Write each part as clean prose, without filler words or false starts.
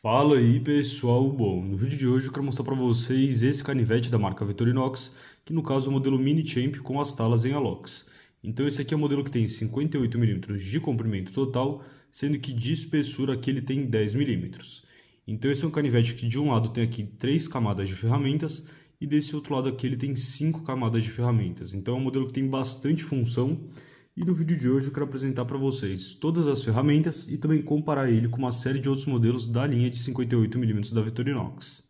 Fala aí pessoal, bom, no vídeo de hoje eu quero mostrar para vocês esse canivete da marca Victorinox, que no caso é o modelo Mini Champ com as talas em alox. Então esse aqui é o modelo que tem 58 mm de comprimento total, sendo que de espessura aqui ele tem 10 mm. Então esse é um canivete que de um lado tem aqui 3 camadas de ferramentas e desse outro lado aqui ele tem 5 camadas de ferramentas. Então é um modelo que tem bastante função. E no vídeo de hoje eu quero apresentar para vocês todas as ferramentas e também comparar ele com uma série de outros modelos da linha de 58 mm da Victorinox.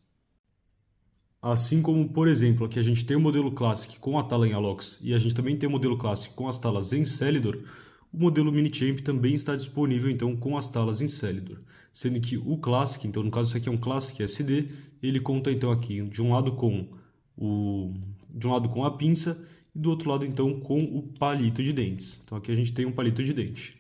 Assim como, por exemplo, aqui a gente tem o modelo Classic com a tala em alox e a gente também tem o modelo Classic com as talas em Celidor, o modelo Mini Champ também está disponível então com as talas em Celidor, sendo que o Classic, então no caso isso aqui é um Classic SD, ele conta então aqui de um lado com a pinça e do outro lado então com o palito de dentes. Então aqui a gente tem um palito de dente.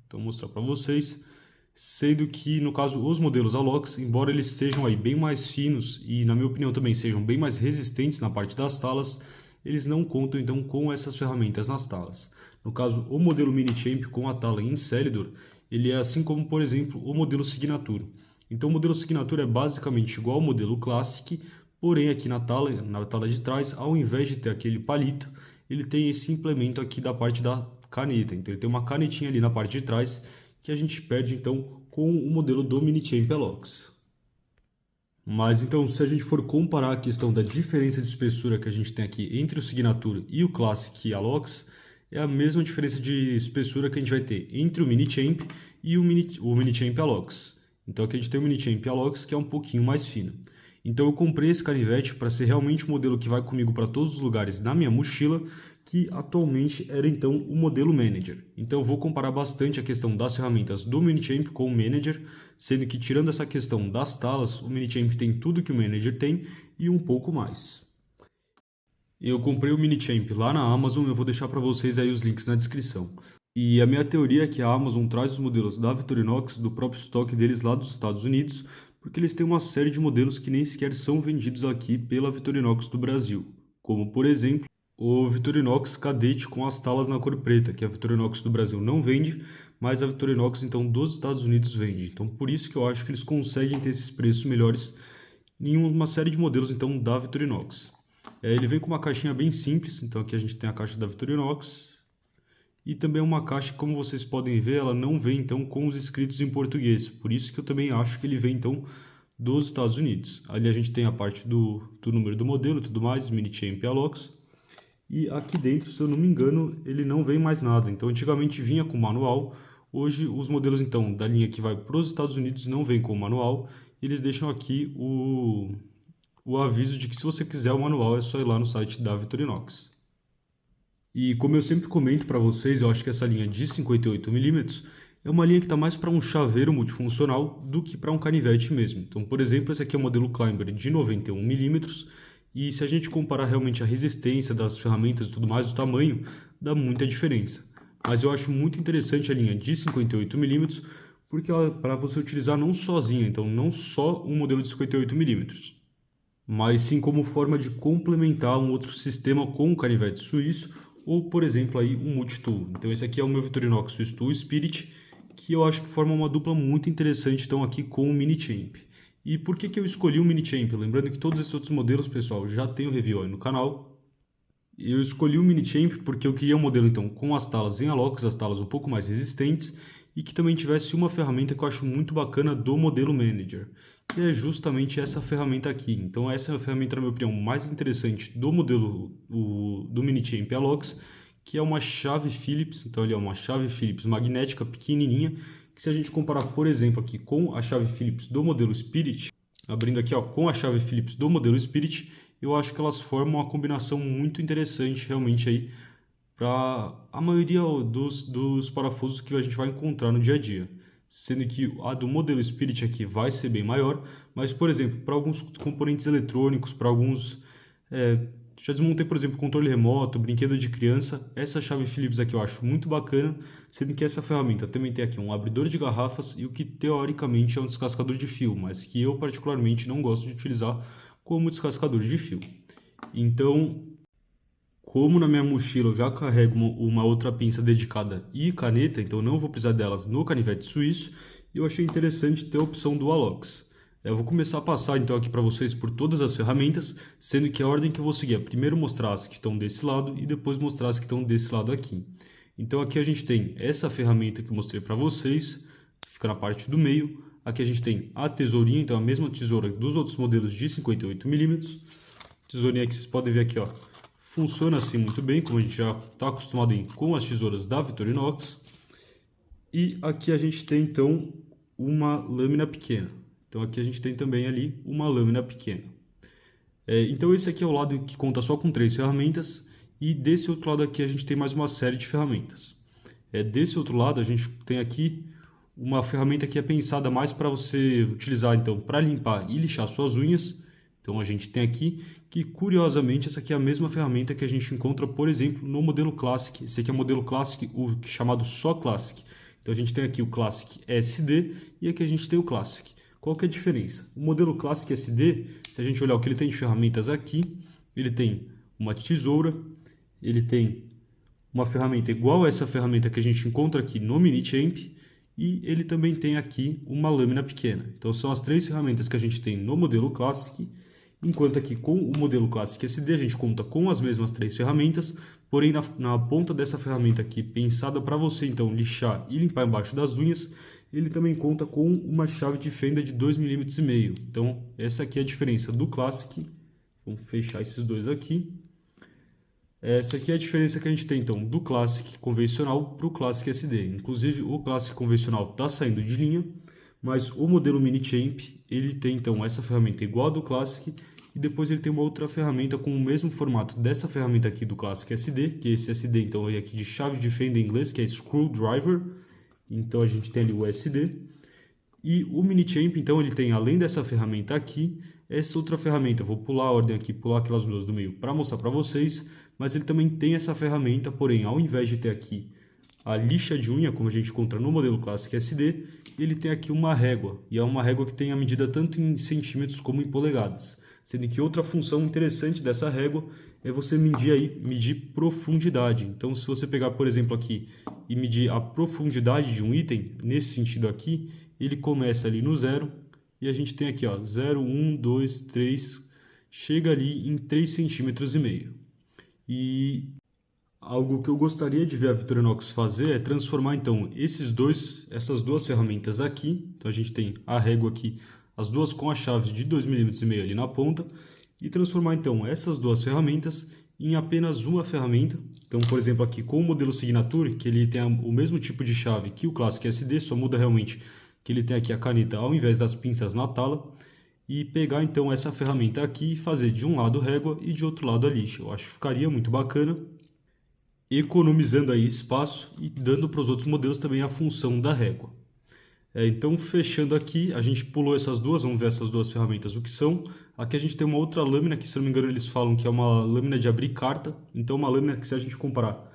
Então vou mostrar para vocês, sendo que no caso os modelos Alox, embora eles sejam aí bem mais finos e na minha opinião também sejam bem mais resistentes na parte das talas, eles não contam então com essas ferramentas nas talas. No caso o modelo Mini Champ com a tala em Celidor, ele é assim como por exemplo o modelo Signature. Então o modelo Signature é basicamente igual ao modelo Classic, porém aqui na tala de trás, ao invés de ter aquele palito, ele tem esse implemento aqui da parte da caneta. Então ele tem uma canetinha ali na parte de trás que a gente perde então com o modelo do Mini Champ Alox. Mas então se a gente for comparar a questão da diferença de espessura que a gente tem aqui entre o Signature e o Classic Alox, é a mesma diferença de espessura que a gente vai ter entre o Mini Champ e o Mini Champ Alox. Então aqui a gente tem o Mini Champ Alox que é um pouquinho mais fino. Então eu comprei esse canivete para ser realmente o modelo que vai comigo para todos os lugares na minha mochila, que atualmente era então o modelo Manager. Então eu vou comparar bastante a questão das ferramentas do Mini Champ com o Manager, sendo que tirando essa questão das talas, o Mini Champ tem tudo que o Manager tem e um pouco mais. Eu comprei o Mini Champ lá na Amazon, eu vou deixar para vocês aí os links na descrição. E a minha teoria é que a Amazon traz os modelos da Victorinox do próprio estoque deles lá dos Estados Unidos, porque eles têm uma série de modelos que nem sequer são vendidos aqui pela Victorinox do Brasil, como por exemplo o Victorinox Cadete com as talas na cor preta, que a Victorinox do Brasil não vende, mas a Victorinox então dos Estados Unidos vende. Então por isso que eu acho que eles conseguem ter esses preços melhores em uma série de modelos então da Victorinox. Ele vem com uma caixinha bem simples, então aqui a gente tem a caixa da Victorinox. E também uma caixa, como vocês podem ver, ela não vem então com os escritos em português. Por isso que eu também acho que ele vem então dos Estados Unidos. Ali a gente tem a parte do número do modelo e tudo mais, Mini Champ Alox. E aqui dentro, se eu não me engano, ele não vem mais nada. Então antigamente vinha com manual. Hoje os modelos então da linha que vai para os Estados Unidos não vem com manual. Eles deixam aqui o aviso de que se você quiser o manual é só ir lá no site da Victorinox. E como eu sempre comento para vocês, eu acho que essa linha de 58 mm é uma linha que está mais para um chaveiro multifuncional do que para um canivete mesmo. Então, por exemplo, esse aqui é o modelo Climber de 91 mm e se a gente comparar realmente a resistência das ferramentas e tudo mais, o tamanho, dá muita diferença. Mas eu acho muito interessante a linha de 58 mm porque ela é para você utilizar não sozinha, então não só um modelo de 58 mm, mas sim como forma de complementar um outro sistema com o canivete suíço ou, por exemplo, aí um multitool. Então esse aqui é o meu Victorinox Swiss Tool Spirit, que eu acho que forma uma dupla muito interessante então aqui com o Mini Champ. E por que eu escolhi o Mini Champ? Lembrando que todos esses outros modelos, pessoal, já tem o review aí no canal. Eu escolhi o Mini Champ porque eu queria um modelo então com as talas em alox, as talas um pouco mais resistentes, e que também tivesse uma ferramenta que eu acho muito bacana do modelo Manager, que é justamente essa ferramenta aqui. Então essa é a ferramenta, na minha opinião, mais interessante do modelo do Mini Champ Alox, que é uma chave Phillips. Então ele é uma chave Phillips magnética pequenininha, que se a gente comparar, por exemplo, aqui com a chave Phillips do modelo Spirit, abrindo aqui ó, com a chave Phillips do modelo Spirit, eu acho que elas formam uma combinação muito interessante realmente aí para a maioria dos parafusos que a gente vai encontrar no dia a dia. Sendo que a do modelo Spirit aqui vai ser bem maior, mas, por exemplo, para alguns componentes eletrônicos, para alguns... já desmontei, por exemplo, controle remoto, brinquedo de criança, essa chave Phillips aqui eu acho muito bacana, sendo que essa ferramenta também tem aqui um abridor de garrafas e o que teoricamente é um descascador de fio, mas que eu particularmente não gosto de utilizar como descascador de fio. Então, como na minha mochila eu já carrego uma outra pinça dedicada e caneta, então eu não vou precisar delas no canivete suíço, eu achei interessante ter a opção do Alox. Eu vou começar a passar então aqui para vocês por todas as ferramentas, sendo que a ordem que eu vou seguir é primeiro mostrar as que estão desse lado e depois mostrar as que estão desse lado aqui. Então aqui a gente tem essa ferramenta que eu mostrei para vocês, que fica na parte do meio. Aqui a gente tem a tesourinha, então a mesma tesoura dos outros modelos de 58 mm. Tesourinha que vocês podem ver aqui, ó, funciona assim muito bem, como a gente já está acostumado com as tesouras da Victorinox. E aqui a gente tem então uma lâmina pequena. Então aqui a gente tem também ali uma lâmina pequena. Então esse aqui é o lado que conta só com 3 ferramentas. E desse outro lado aqui a gente tem mais uma série de ferramentas. Desse outro lado a gente tem aqui uma ferramenta que é pensada mais para você utilizar então para limpar e lixar suas unhas. Então a gente tem aqui que, curiosamente, essa aqui é a mesma ferramenta que a gente encontra, por exemplo, no modelo Classic. Esse aqui é o modelo Classic, o chamado só Classic. Então a gente tem aqui o Classic SD e aqui a gente tem o Classic. Qual que é a diferença? O modelo Classic SD, se a gente olhar o que ele tem de ferramentas aqui, ele tem uma tesoura, ele tem uma ferramenta igual a essa ferramenta que a gente encontra aqui no Mini Champ, e ele também tem aqui uma lâmina pequena. Então são as 3 ferramentas que a gente tem no modelo Classic, enquanto aqui com o modelo Classic SD a gente conta com as mesmas 3 ferramentas, porém na ponta dessa ferramenta aqui, pensada para você então lixar e limpar embaixo das unhas, ele também conta com uma chave de fenda de 2,5 mm. Então essa aqui é a diferença do Classic. Vamos fechar esses dois aqui. Essa aqui é a diferença que a gente tem então do Classic convencional para o Classic SD. Inclusive o Classic convencional está saindo de linha, mas o modelo Mini Champ ele tem então essa ferramenta igual a do Classic, e depois ele tem uma outra ferramenta com o mesmo formato dessa ferramenta aqui do Classic SD, que esse SD então é aqui de chave de fenda em inglês, que é Screwdriver. Então a gente tem ali o SD. E o Mini Champ então ele tem, além dessa ferramenta aqui, essa outra ferramenta. Eu vou pular a ordem aqui, pular aquelas duas do meio para mostrar para vocês, mas ele também tem essa ferramenta, porém ao invés de ter aqui a lixa de unha, como a gente encontra no modelo Classic SD, ele tem aqui uma régua, e é uma régua que tem a medida tanto em centímetros como em polegadas. Sendo que outra função interessante dessa régua é você medir profundidade. Então se você pegar, por exemplo, aqui e medir a profundidade de um item, nesse sentido aqui, ele começa ali no 0, e a gente tem aqui, ó, 0, 1, 2, 3, chega ali em 3,5 cm. E algo que eu gostaria de ver a Victorinox fazer é transformar então essas duas ferramentas aqui. Então a gente tem a régua aqui, as duas com a chave de 2,5 mm ali na ponta, e transformar então essas duas ferramentas em apenas uma ferramenta. Então, por exemplo, aqui com o modelo Signature, que ele tem o mesmo tipo de chave que o Classic SD, só muda realmente que ele tem aqui a caneta ao invés das pinças na tala, e pegar então essa ferramenta aqui e fazer de um lado régua e de outro lado a lixa. Eu acho que ficaria muito bacana, economizando aí espaço e dando para os outros modelos também a função da régua. Então, fechando aqui, a gente pulou essas duas, vamos ver essas duas ferramentas o que são. Aqui a gente tem uma outra lâmina que, se não me engano, eles falam que é uma lâmina de abrir carta. Então, uma lâmina que, se a gente comparar,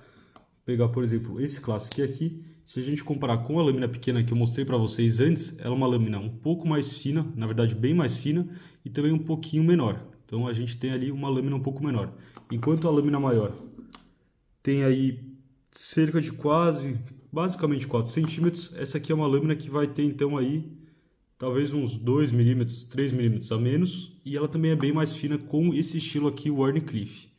pegar, por exemplo, esse Classic aqui, se a gente comparar com a lâmina pequena que eu mostrei para vocês antes, ela é uma lâmina um pouco mais fina, na verdade bem mais fina, e também um pouquinho menor. Então, a gente tem ali uma lâmina um pouco menor. Enquanto a lâmina maior tem aí cerca de basicamente 4 centímetros, essa aqui é uma lâmina que vai ter então aí talvez uns 2 milímetros, 3 milímetros a menos, e ela também é bem mais fina com esse estilo aqui Wharncliffe.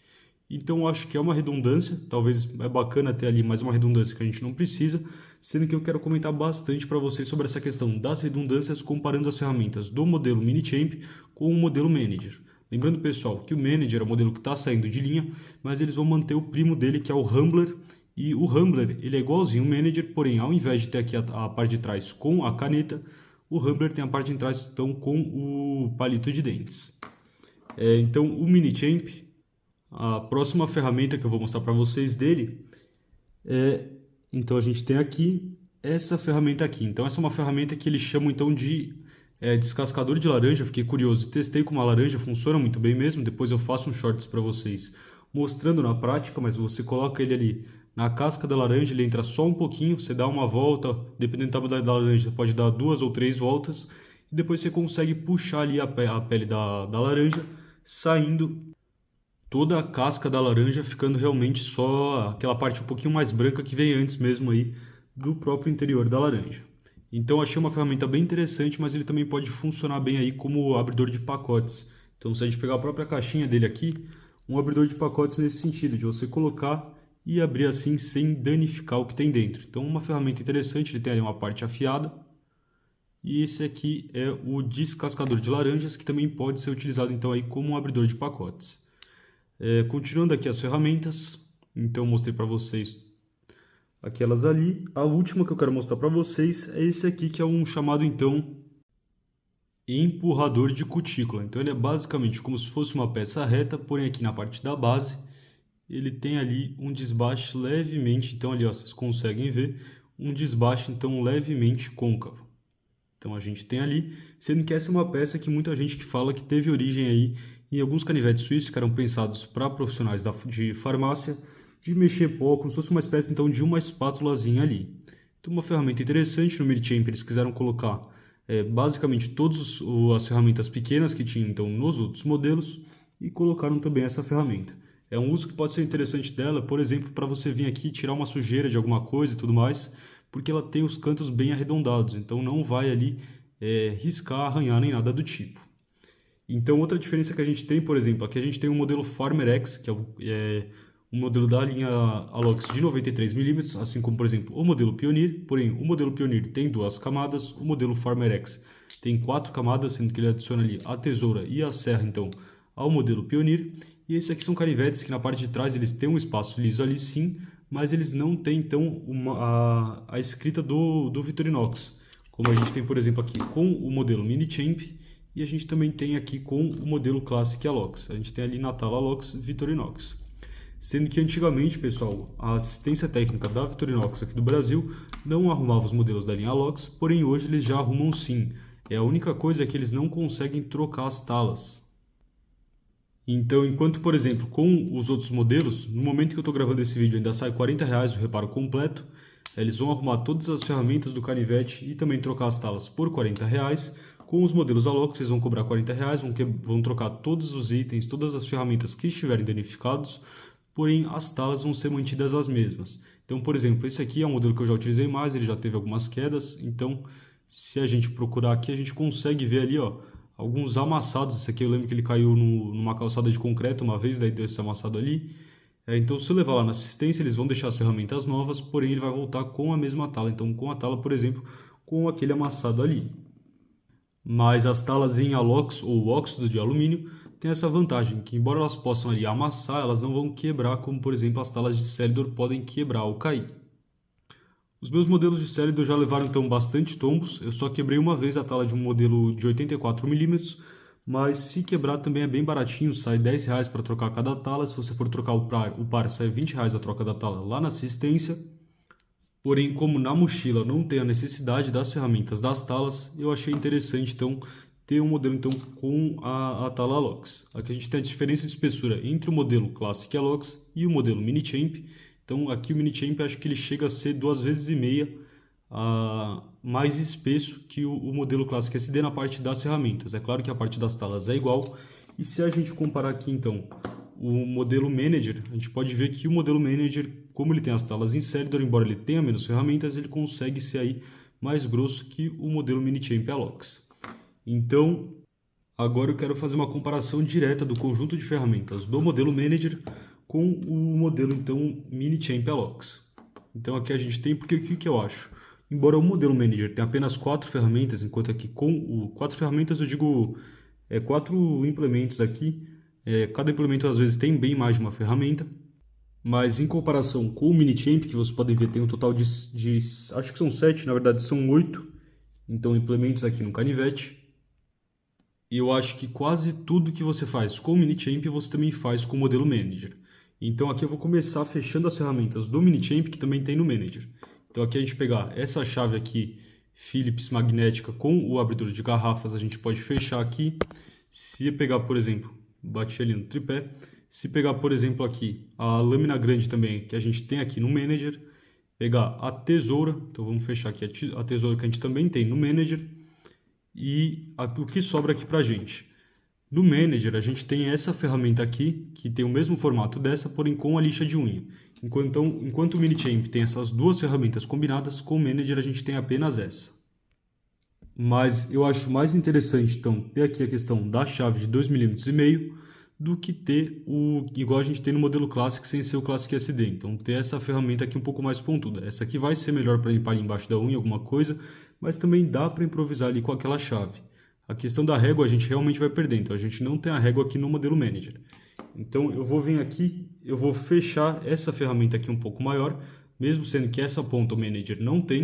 Então eu acho que é uma redundância, talvez é bacana ter ali mais uma redundância que a gente não precisa, sendo que eu quero comentar bastante para vocês sobre essa questão das redundâncias comparando as ferramentas do modelo Mini Champ com o modelo Manager. Lembrando, pessoal, que o Manager é o modelo que está saindo de linha, mas eles vão manter o primo dele, que é o Rambler. E o Rambler ele é igualzinho ao Manager, porém, ao invés de ter aqui a parte de trás com a caneta, o Rambler tem a parte de trás então, com o palito de dentes. Então, o Mini Champ, a próxima ferramenta que eu vou mostrar para vocês dele, então a gente tem aqui essa ferramenta aqui. Então, essa é uma ferramenta que eles chamam então de descascador de laranja. Fiquei curioso, testei com uma laranja, funciona muito bem mesmo. Depois eu faço um shorts para vocês mostrando na prática, mas você coloca ele ali na casca da laranja, ele entra só um pouquinho, você dá uma volta, dependendo do tamanho da laranja, você pode dar 2 ou 3 voltas, e depois você consegue puxar ali a pele da laranja, saindo toda a casca da laranja, ficando realmente só aquela parte um pouquinho mais branca que vem antes mesmo aí do próprio interior da laranja. Então achei uma ferramenta bem interessante, mas ele também pode funcionar bem aí como abridor de pacotes. Então se a gente pegar a própria caixinha dele aqui, um abridor de pacotes nesse sentido, de você colocar e abrir assim sem danificar o que tem dentro. Então uma ferramenta interessante, ele tem ali uma parte afiada. E esse aqui é o descascador de laranjas, que também pode ser utilizado então aí como um abridor de pacotes. Continuando aqui as ferramentas, então mostrei para vocês aquelas ali. A última que eu quero mostrar para vocês é esse aqui, que é um chamado então empurrador de cutícula. Então ele é basicamente como se fosse uma peça reta, porém aqui na parte da base ele tem ali um desbaste levemente, então ali ó, vocês conseguem ver um desbaste então levemente côncavo. Então a gente tem ali, sendo que essa é uma peça que muita gente que fala que teve origem aí em alguns canivetes suíços que eram pensados para profissionais de farmácia, de mexer pó, como se fosse uma espécie então de uma espátulazinha ali. Então uma ferramenta interessante no Minichamp, eles quiseram colocar basicamente todas as ferramentas pequenas que tinham então nos outros modelos e colocaram também essa ferramenta. É um uso que pode ser interessante dela, por exemplo, para você vir aqui tirar uma sujeira de alguma coisa e tudo mais, porque ela tem os cantos bem arredondados, então não vai ali riscar, arranhar nem nada do tipo. Então outra diferença que a gente tem, por exemplo, aqui a gente tem um modelo Farmer X, que é um modelo da linha Alox de 93 mm, assim como por exemplo o modelo Pioneer, porém o modelo Pioneer tem 2 camadas, o modelo Farmer X tem 4 camadas, sendo que ele adiciona ali a tesoura e a serra então ao modelo Pioneer. E esses aqui são canivetes que na parte de trás eles têm um espaço liso ali sim, mas eles não têm então a escrita do Victorinox, como a gente tem por exemplo aqui com o modelo Minichamp, e a gente também tem aqui com o modelo Classic Alox. A gente tem ali Natal Alox Victorinox. Sendo que antigamente, pessoal, a assistência técnica da Victorinox aqui do Brasil não arrumava os modelos da linha Alox, porém hoje eles já arrumam sim. A única coisa é que eles não conseguem trocar as talas. Então, enquanto, por exemplo, com os outros modelos, no momento que eu estou gravando esse vídeo ainda sai R$40 o reparo completo, eles vão arrumar todas as ferramentas do canivete e também trocar as talas por R$40. Com os modelos Alox, vocês vão cobrar R$40, vão trocar todos os itens, todas as ferramentas que estiverem danificados, porém as talas vão ser mantidas as mesmas. Então, por exemplo, esse aqui é um modelo que eu já utilizei mais, ele já teve algumas quedas, então se a gente procurar aqui, a gente consegue ver ali, ó, alguns amassados. Esse aqui eu lembro que ele caiu numa calçada de concreto uma vez, daí deu esse amassado ali. Então se eu levar lá na assistência, eles vão deixar as ferramentas novas, porém ele vai voltar com a mesma tala. Então com a tala, por exemplo, com aquele amassado ali. Mas as talas em alox ou óxido de alumínio tem essa vantagem, que embora elas possam ali amassar, elas não vão quebrar, como por exemplo as talas de Celidor podem quebrar ou cair. Os meus modelos de Celidor já levaram então bastante tombos, eu só quebrei uma vez a tala de um modelo de 84 mm, mas se quebrar também é bem baratinho, sai R$10 para trocar cada tala. Se você for trocar o par sai R$20 a troca da tala lá na assistência. Porém, como na mochila não tem a necessidade das ferramentas das talas, eu achei interessante então ter um modelo então com a tala Alox. Aqui a gente tem a diferença de espessura entre o modelo Classic Alox e o modelo Minichamp. Então aqui o Minichamp acho que ele chega a ser 2,5 vezes mais espesso que o modelo Classic SD na parte das ferramentas. É claro que a parte das talas é igual. E se a gente comparar aqui então o modelo Manager, a gente pode ver que o modelo Manager, como ele tem as talas em Celidor, embora ele tenha menos ferramentas, ele consegue ser aí mais grosso que o modelo Minichamp Alox. Então, agora eu quero fazer uma comparação direta do conjunto de ferramentas do modelo Manager com o modelo então Minichamp Alox. Então aqui a gente tem, porque o que eu acho? Embora o modelo Manager tenha apenas 4 ferramentas, enquanto aqui com 4 ferramentas eu digo 4 implementos aqui, cada implemento às vezes tem bem mais de uma ferramenta, mas em comparação com o Minichamp, que vocês podem ver tem um total de acho que são 7, na verdade são 8, então implementos aqui no canivete. E eu acho que quase tudo que você faz com o Minichamp você também faz com o modelo Manager. Então aqui eu vou começar fechando as ferramentas do Minichamp que também tem no Manager. Então aqui a gente pegar essa chave aqui, Phillips magnética com o abridor de garrafas, a gente pode fechar aqui. Se pegar, por exemplo, bati ali no tripé. Se pegar, por exemplo, aqui a lâmina grande também, que a gente tem aqui no Manager. Pegar a tesoura, então vamos fechar aqui a tesoura que a gente também tem no Manager. E o que sobra aqui pra gente? No Manager a gente tem essa ferramenta aqui, que tem o mesmo formato dessa, porém com a lixa de unha. Enquanto o Minichamp tem essas duas ferramentas combinadas, com o Manager a gente tem apenas essa. Mas eu acho mais interessante, então, ter aqui a questão da chave de 2,5 mm do que ter o igual a gente tem no modelo Classic sem ser o Classic SD. Então, ter essa ferramenta aqui um pouco mais pontuda. Essa aqui vai ser melhor para limpar ali embaixo da unha alguma coisa, mas também dá para improvisar ali com aquela chave. A questão da régua a gente realmente vai perder, então a gente não tem a régua aqui no modelo Manager. Então, eu vou vir aqui, eu vou fechar essa ferramenta aqui um pouco maior, mesmo sendo que essa ponta o Manager não tem,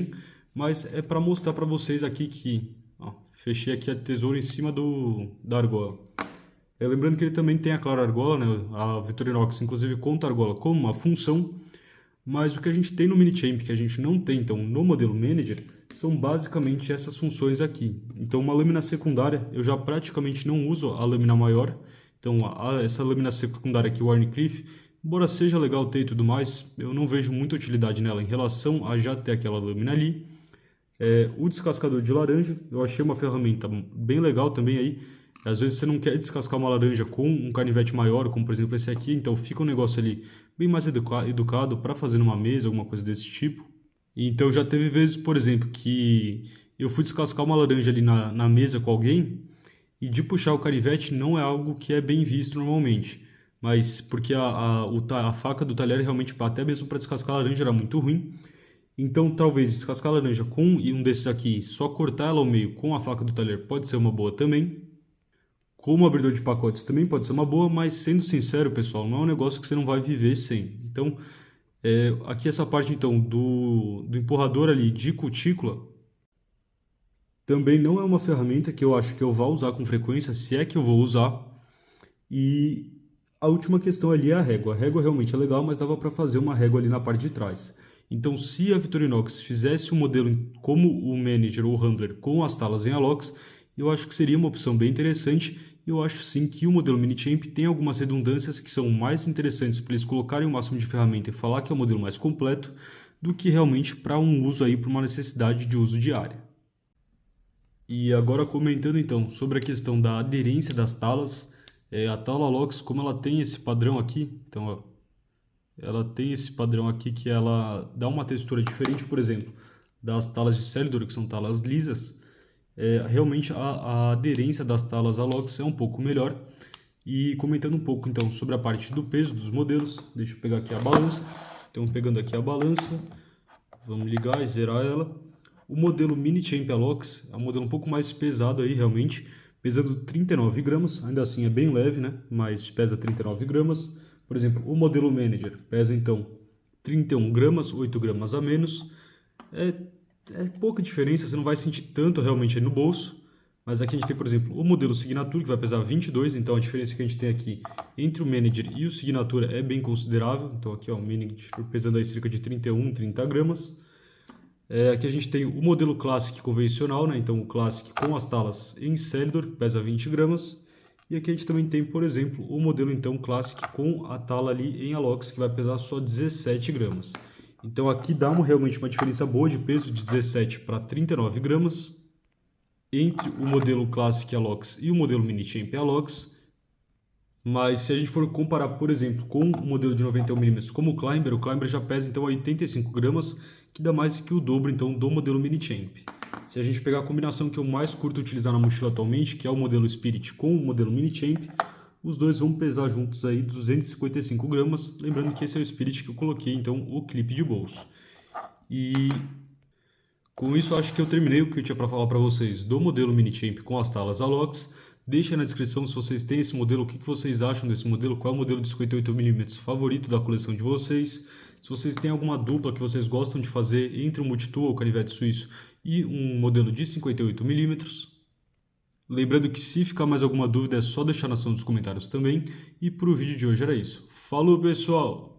mas é para mostrar para vocês aqui que, ó, fechei aqui a tesoura em cima da argola. Lembrando que ele também tem a Claro Argola, né? A Victorinox inclusive conta a argola como uma função, mas o que a gente tem no Minichamp, que a gente não tem então no modelo Manager, são basicamente essas funções aqui. Então uma lâmina secundária, eu já praticamente não uso a lâmina maior, então essa lâmina secundária aqui, o Warncliffe, embora seja legal ter e tudo mais, eu não vejo muita utilidade nela em relação a já ter aquela lâmina ali. O descascador de laranja, eu achei uma ferramenta bem legal também aí. Às vezes você não quer descascar uma laranja com um canivete maior, como por exemplo esse aqui, então fica um negócio ali bem mais educado para fazer numa mesa, alguma coisa desse tipo. Então já teve vezes, por exemplo, que eu fui descascar uma laranja ali na mesa com alguém e de puxar o canivete não é algo que é bem visto normalmente. Mas porque a faca do talher realmente, até mesmo para descascar a laranja, era muito ruim. Então, talvez descascar a laranja com um desses aqui, só cortar ela ao meio com a faca do talher pode ser uma boa também. Como abridor de pacotes também pode ser uma boa, mas sendo sincero, pessoal, não é um negócio que você não vai viver sem. Então, aqui essa parte então do empurrador ali de cutícula também não é uma ferramenta que eu acho que eu vá usar com frequência, se é que eu vou usar. E a última questão ali é a régua. A régua realmente é legal, mas dava para fazer uma régua ali na parte de trás. Então, se a Victorinox fizesse um modelo como o Manager ou o Handler com as talas em alox, eu acho que seria uma opção bem interessante. Eu acho sim que o modelo Minichamp tem algumas redundâncias que são mais interessantes para eles colocarem o máximo de ferramenta e falar que é o modelo mais completo do que realmente para um uso aí, para uma necessidade de uso diária. E agora comentando então sobre a questão da aderência das talas, a tala alox, como ela tem esse padrão aqui, então ó, ela tem esse padrão aqui que ela dá uma textura diferente, por exemplo, das talas de Celidor, que são talas lisas. Realmente a aderência das talas alox é um pouco melhor. E comentando um pouco então sobre a parte do peso dos modelos, deixa eu pegar aqui a balança. Então pegando aqui a balança, vamos ligar e zerar ela. O modelo Minichamp Alox é um modelo um pouco mais pesado aí realmente, pesando 39 gramas, ainda assim é bem leve, né? Mas pesa 39 gramas. Por exemplo, o modelo Manager pesa então 31 gramas, 8 gramas a menos. É pouca diferença, você não vai sentir tanto realmente aí no bolso. Mas aqui a gente tem, por exemplo, o modelo Signature, que vai pesar 22, então a diferença que a gente tem aqui entre o Manager e o Signature é bem considerável. Então aqui ó, o Manager pesando aí cerca de 31, 30 gramas. Aqui a gente tem o modelo Classic convencional, né? Então o Classic com as talas em Celidor, que pesa 20 gramas. E aqui a gente também tem, por exemplo, o modelo então Classic com a tala ali em Alox, que vai pesar só 17 gramas. Então aqui dá realmente uma diferença boa de peso de 17 para 39 gramas entre o modelo Classic Alox e o modelo Minichamp Alox. Mas se a gente for comparar, por exemplo, com o modelo de 91mm como o Climber já pesa então 85 gramas, que dá mais que o dobro então do modelo Minichamp. Se a gente pegar a combinação que eu mais curto utilizar na mochila atualmente, que é o modelo Spirit com o modelo Minichamp, os dois vão pesar juntos aí 255 gramas, lembrando que esse é o Spirit que eu coloquei então o clipe de bolso. E com isso acho que eu terminei o que eu tinha para falar para vocês do modelo Minichamp com as talas Alox. Deixa na descrição se vocês têm esse modelo, o que vocês acham desse modelo, qual é o modelo de 58mm favorito da coleção de vocês. Se vocês têm alguma dupla que vocês gostam de fazer entre um multitool ou canivete suíço e um modelo de 58mm. Lembrando que se ficar mais alguma dúvida é só deixar na seção dos comentários também. E para o vídeo de hoje era isso. Falou, pessoal!